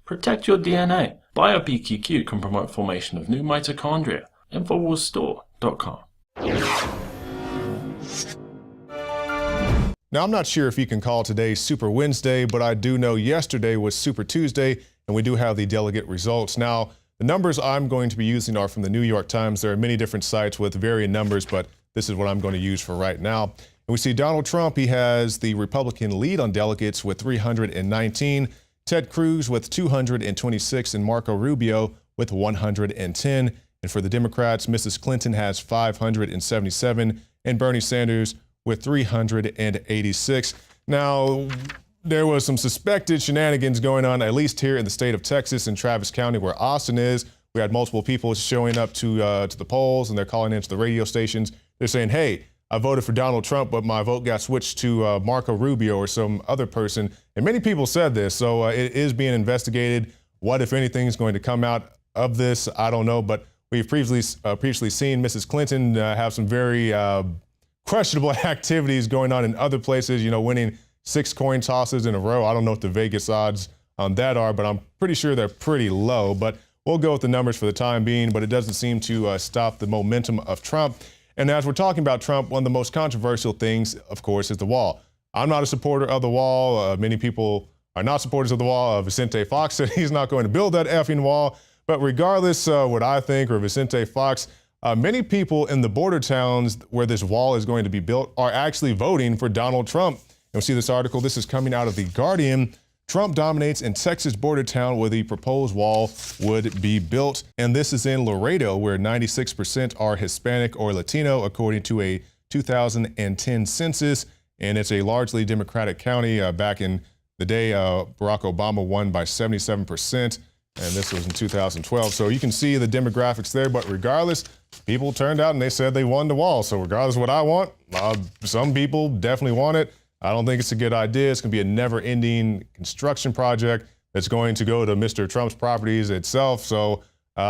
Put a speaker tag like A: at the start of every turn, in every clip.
A: Protect your DNA. BioPQQ can promote formation of new mitochondria. Infowarsstore.com.
B: Now, I'm not sure if you can call today Super Wednesday, but I do know yesterday was Super Tuesday, and we do have the delegate results. Now, the numbers I'm going to be using are from the New York Times. There are many different sites with varying numbers, but this is what I'm going to use for right now. And we see Donald Trump, he has the Republican lead on delegates with 319, Ted Cruz with 226, and Marco Rubio with 110. And for the Democrats, Mrs. Clinton has 577, and Bernie Sanders with 386. Now, there was some suspected shenanigans going on, at least here in the state of Texas in Travis County, where Austin is. We had multiple people showing up to the polls, and they're calling into the radio stations. They're saying, hey, I voted for Donald Trump, but my vote got switched to Marco Rubio or some other person. And many people said this, so it is being investigated. What, if anything, is going to come out of this? I don't know, but we've previously seen Mrs. Clinton have some very questionable activities going on in other places, winning 6 coin tosses in a row. I don't know what the Vegas odds on that are, but I'm pretty sure they're pretty low. But we'll go with the numbers for the time being, but it doesn't seem to stop the momentum of Trump. And as we're talking about Trump, one of the most controversial things, of course, is the wall. I'm not a supporter of the wall. Many people are not supporters of the wall. Vicente Fox said he's not going to build that effing wall. But regardless what I think or Vicente Fox, many people in the border towns where this wall is going to be built are actually voting for Donald Trump. You'll see this article. This is coming out of The Guardian. Trump dominates in Texas border town where the proposed wall would be built. And this is in Laredo, where 96% are Hispanic or Latino, according to a 2010 census. And it's a largely Democratic county. Back in the day, Barack Obama won by 77%. And this was in 2012. So you can see the demographics there. But regardless, people turned out and they said they won the wall. So regardless of what I want, some people definitely want it. I don't think it's a good idea. It's going to be a never-ending construction project that's going to go to Mr. Trump's properties itself. So, he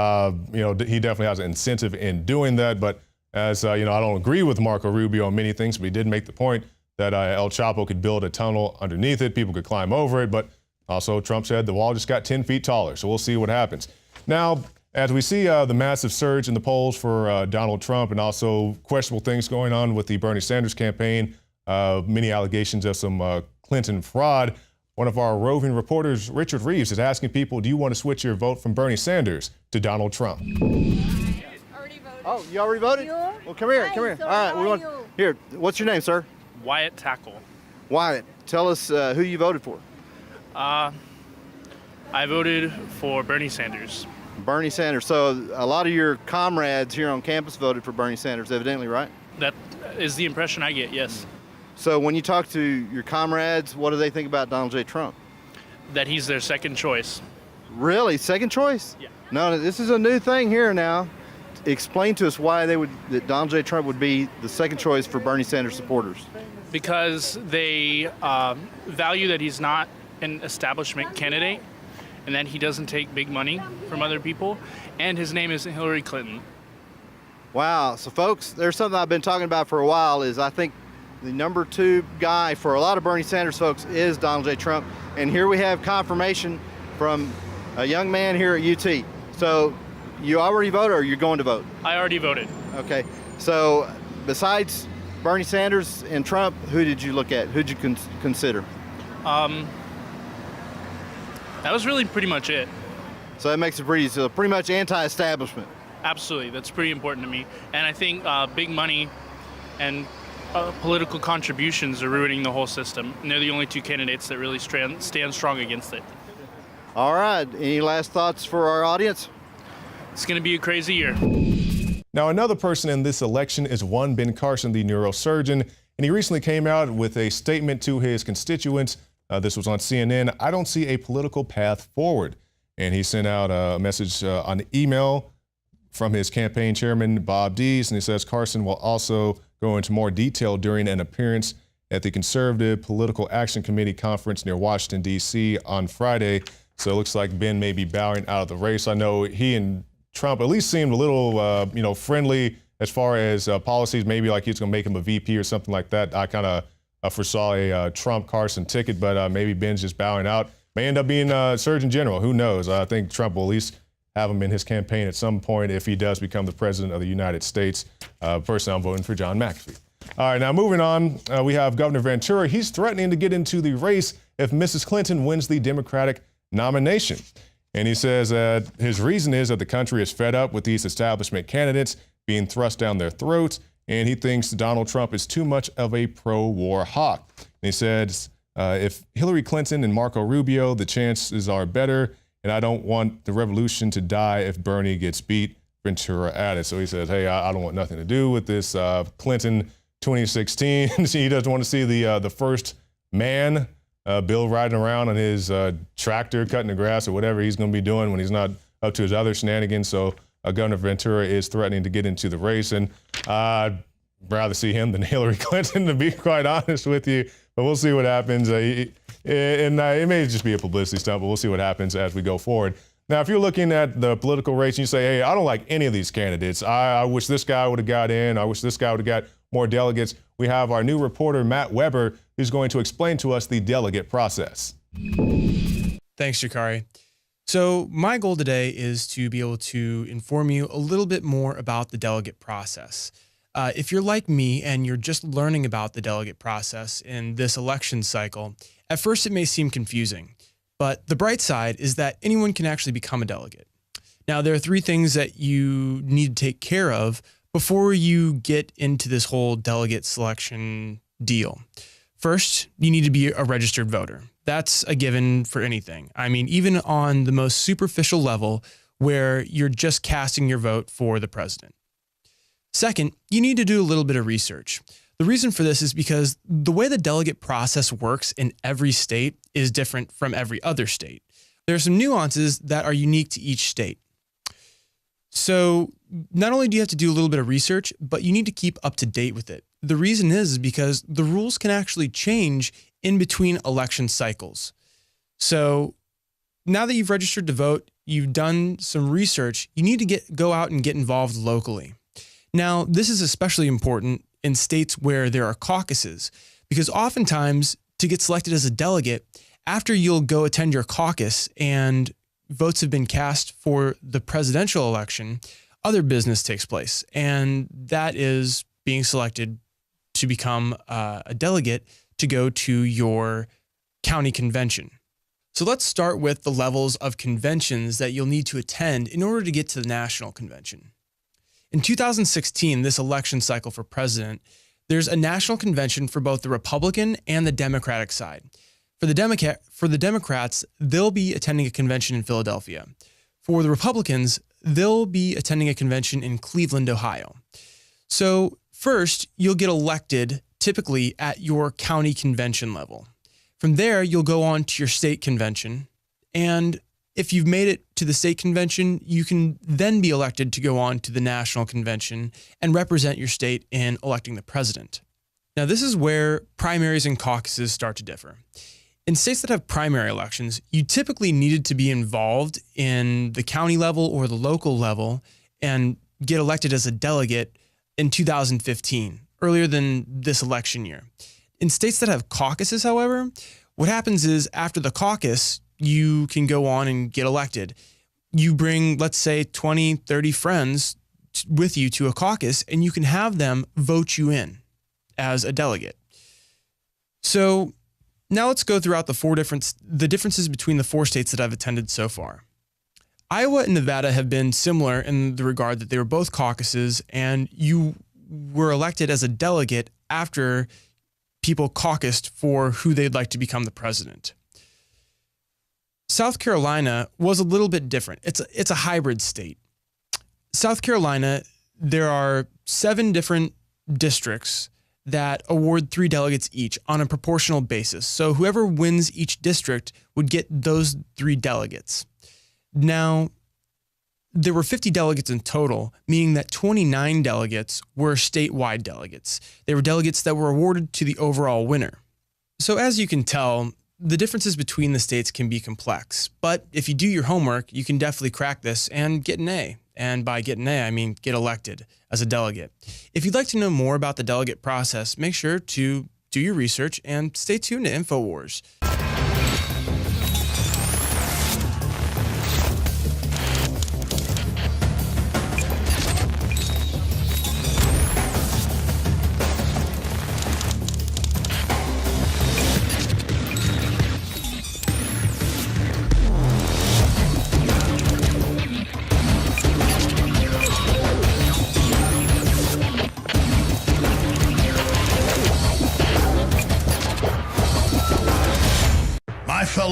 B: definitely has an incentive in doing that. But as I don't agree with Marco Rubio on many things, but he did make the point that El Chapo could build a tunnel underneath it. People could climb over it. But also, Trump said the wall just got 10 feet taller. So we'll see what happens. Now, as we see the massive surge in the polls for Donald Trump and also questionable things going on with the Bernie Sanders campaign, many allegations of some Clinton fraud. One of our roving reporters, Richard Reeves, is asking people, do you want to switch your vote from Bernie Sanders to Donald Trump?
C: Already voted. Oh, you already voted? Well, come here, come here.
D: So
C: all right, here, what's your name, sir?
E: Wyatt Tackle.
C: Wyatt, tell us who you voted for.
E: I voted for Bernie Sanders.
C: Bernie Sanders. So a lot of your comrades here on campus voted for Bernie Sanders, evidently, right?
E: That is the impression I get, yes.
C: So when you talk to your comrades, what do they think about Donald J. Trump?
E: That he's their second choice.
C: Really? Second choice?
E: Yeah.
C: No, this is a new thing here now. Explain to us why that Donald J. Trump would be the second choice for Bernie Sanders supporters.
E: Because they value that he's not an establishment candidate and that he doesn't take big money from other people, and his name isn't Hillary Clinton.
C: Wow. So, folks, there's something I've been talking about for a while is I think the number 2 guy for a lot of Bernie Sanders folks is Donald J. Trump. And here we have confirmation from a young man here at UT. So you already voted or you're going to vote?
E: I already voted.
C: Okay. So besides Bernie Sanders and Trump, who did you look at? Who did you consider?
E: That was really pretty much it.
C: So that makes it pretty much anti-establishment.
E: Absolutely. That's pretty important to me. And I think big money and political contributions are ruining the whole system. And they're the only 2 candidates that really stand strong against it.
C: All right. Any last thoughts for our audience?
E: It's going to be a crazy year.
B: Now, another person in this election is one Ben Carson, the neurosurgeon, and he recently came out with a statement to his constituents. This was on CNN. I don't see a political path forward. And he sent out a message on email from his campaign chairman, Bob Dees, and he says Carson will also go into more detail during an appearance at the Conservative Political Action Committee conference near Washington, D.C. on Friday. So it looks like Ben may be bowing out of the race. I know he and Trump at least seemed a little, friendly as far as policies, maybe like he's going to make him a VP or something like that. I kind of foresaw a Trump-Carson ticket, but maybe Ben's just bowing out. may end up being Surgeon General. Who knows? I think Trump will at least have him in his campaign at some point if he does become the president of the United States. Personally, I'm voting for John McAfee. All right, now moving on, we have Governor Ventura. He's threatening to get into the race if Mrs. Clinton wins the Democratic nomination. And he says that his reason is that the country is fed up with these establishment candidates being thrust down their throats, and he thinks Donald Trump is too much of a pro-war hawk. And he says, if Hillary Clinton and Marco Rubio, the chances are better, and I don't want the revolution to die if Bernie gets beat, Ventura added. So he says, hey, I don't want nothing to do with this Clinton 2016. He doesn't want to see the first man, Bill, riding around on his tractor, cutting the grass or whatever he's going to be doing when he's not up to his other shenanigans. So Governor Ventura is threatening to get into the race, and I'd rather see him than Hillary Clinton, to be quite honest with you. But we'll see what happens. And it may just be a publicity stunt, but we'll see what happens as we go forward. Now, if you're looking at the political race and you say, hey, I don't like any of these candidates. I wish this guy would have got in. I wish this guy would have got more delegates. We have our new reporter, Matt Weber, who's going to explain to us the delegate process.
D: Thanks, Jakari. So my goal today is to be able to inform you a little bit more about the delegate process. If you're like me and you're just learning about the delegate process in this election cycle, at first it may seem confusing, but the bright side is that anyone can actually become a delegate. Now, there are three things that you need to take care of before you get into this whole delegate selection deal. First, you need to be a registered voter. That's a given for anything. I mean, even on the most superficial level where you're just casting your vote for the president. Second, you need to do a little bit of research. The reason for this is because the way the delegate process works in every state is different from every other state. There are some nuances that are unique to each state. So not only do you have to do a little bit of research, but you need to keep up to date with it. The reason is because the rules can actually change in between election cycles. So now that you've registered to vote, you've done some research, you need to go out and get involved locally. Now, this is especially important in states where there are caucuses, because oftentimes to get selected as a delegate, after you'll go attend your caucus and votes have been cast for the presidential election, other business takes place, and that is being selected to become a delegate to go to your county convention. So let's start with the levels of conventions that you'll need to attend in order to get to the national convention. In 2016, this election cycle for president, there's a national convention for both the Republican and the Democratic side. For the Democrats, they'll be attending a convention in Philadelphia. For the Republicans, they'll be attending a convention in Cleveland, Ohio. So first, you'll get elected typically at your county convention level. From there, you'll go on to your state convention. And if you've made it to the state convention, you can then be elected to go on to the national convention and represent your state in electing the president. Now, this is where primaries and caucuses start to differ. In states that have primary elections, you typically needed to be involved in the county level or the local level and get elected as a delegate in 2015, earlier than this election year. In states that have caucuses, however, what happens is after the caucus, you can go on and get elected. You bring, let's say, 20, 30 friends with you to a caucus, and you can have them vote you in as a delegate. So now let's go throughout the differences between the four states that I've attended so far. Iowa and Nevada have been similar in the regard that they were both caucuses, and you were elected as a delegate after people caucused for who they'd like to become the president. South Carolina was a little bit different. It's a hybrid state. South Carolina, there are 7 different districts that award 3 delegates each on a proportional basis. So whoever wins each district would get those 3 delegates. Now, there were 50 delegates in total, meaning that 29 delegates were statewide delegates. They were delegates that were awarded to the overall winner. So as you can tell, the differences between the states can be complex, but if you do your homework, you can definitely crack this and get an A. And by get an A, I mean get elected as a delegate. If you'd like to know more about the delegate process, make sure to do your research and stay tuned to Infowars.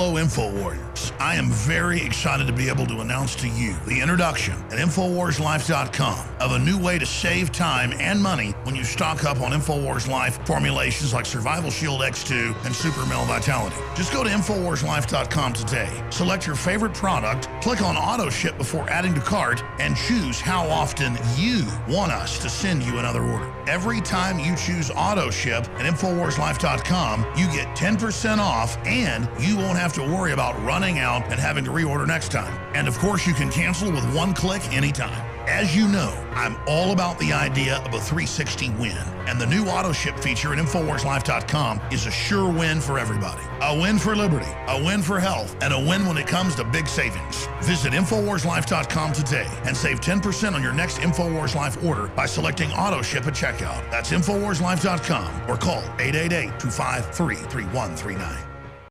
F: Fellow InfoWarriors, I am very excited to be able to announce to you the introduction at InfoWarsLife.com of a new way to save time and money when you stock up on InfoWars Life formulations like Survival Shield X2 and Super Male Vitality. Just go to InfoWarsLife.com today, select your favorite product, click on Auto Ship before adding to cart, and choose how often you want us to send you another order. Every time you choose Auto Ship at InfoWarsLife.com, you get 10% off, and you won't have to worry about running out and having to reorder next time. And of course, you can cancel with one click anytime. As you know, I'm all about the idea of a 360 win, and the new auto ship feature at InfoWarsLife.com is a sure win for everybody. A win for liberty, a win for health, and a win when it comes to big savings. Visit InfoWarsLife.com today and save 10% on your next InfoWars Life order by selecting auto ship at checkout. That's InfoWarsLife.com or call 888-253-3139.